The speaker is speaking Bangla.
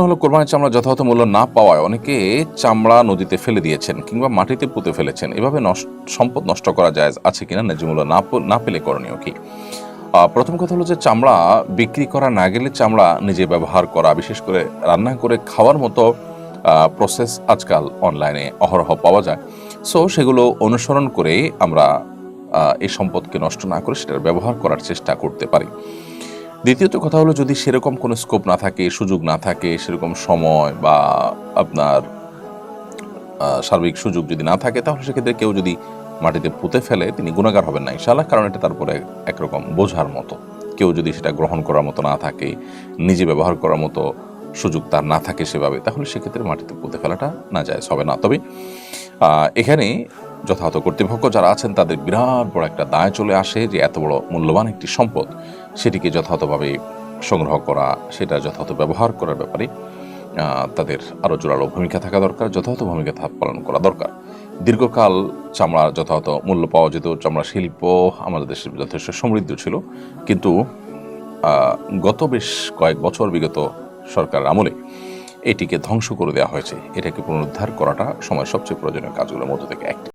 হলো কোরবানির চামড়া যথাযথ মূল্য না পাওয়ায় অনেকে চামড়া নদীতে ফেলে দিয়েছেন কিংবা মাটিতে পুঁতে ফেলেছেন। এভাবে সম্পদ নষ্ট করা জায়েজ আছে কিনা, ন্যায্য মূল্য না পেলে করণীয় কি? প্রথম কথা হলো যে চামড়া বিক্রি করা না গেলে চামড়া নিজে ব্যবহার করা, বিশেষ করে রান্না করে খাওয়ার মতো প্রসেস আজকাল অনলাইনে অহরহ পাওয়া যায়। সো সেগুলো অনুসরণ করে আমরা এই সম্পদকে নষ্ট না করে সেটার ব্যবহার করার চেষ্টা করতে পারি। দ্বিতীয়ত কথা হলো, যদি সেরকম কোনো স্কোপ না থাকে, সুযোগ না থাকে, সেরকম সময় বা আপনার সার্বিক সুযোগ যদি না থাকে, তাহলে সেক্ষেত্রে কেউ যদি মাটিতে পুঁতে ফেলে তিনি গুনাহগার হবেন না ইনশাআল্লাহ। কারণ এটা তারপরে একরকম বোঝার মতো। কেউ যদি সেটা গ্রহণ করার মতো না থাকে, নিজে ব্যবহার করার মতো সুযোগ তার না থাকে সেভাবে, তাহলে সেক্ষেত্রে মাটিতে পুঁতে ফেলাটা নাজায়েজ হবে না। তবে এখানে যথাযথ কর্তৃপক্ষ যারা আছেন তাদের বিরাট বড় একটা দায় চলে আসে যে এত বড় মূল্যবান একটি সম্পদ সেটিকে যথাযথভাবে সংগ্রহ করা, সেটা যথাযথ ব্যবহার করার ব্যাপারে তাদের আরও জোরালো ভূমিকা থাকা দরকার, যথাযথ ভূমিকা পালন করা দরকার। দীর্ঘকাল চামড়ার যথাযথ মূল্য পাওয়া যেত, চামড়া শিল্প আমাদের দেশে যথেষ্ট সমৃদ্ধ ছিল, কিন্তু গত বেশ কয়েক বছর বিগত সরকার আমলে এটিকে ধ্বংস করে দেওয়া হয়েছে। এটাকে পুনরুদ্ধার করাটা সময়ের সবচেয়ে প্রয়োজনীয় কাজগুলোর মধ্যে থেকে একটি।